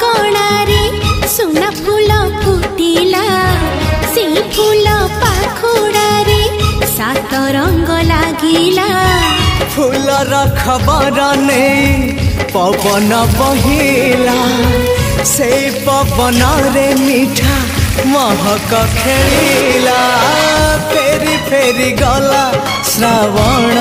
कणारे सुना फूल फुटिला से फूल पाखुड़ारे सात रंग लागिला फूलर खबर नहीं पवन बहिला से पवन रे मीठा महक खेलिला फेरी फेरी गला श्रावण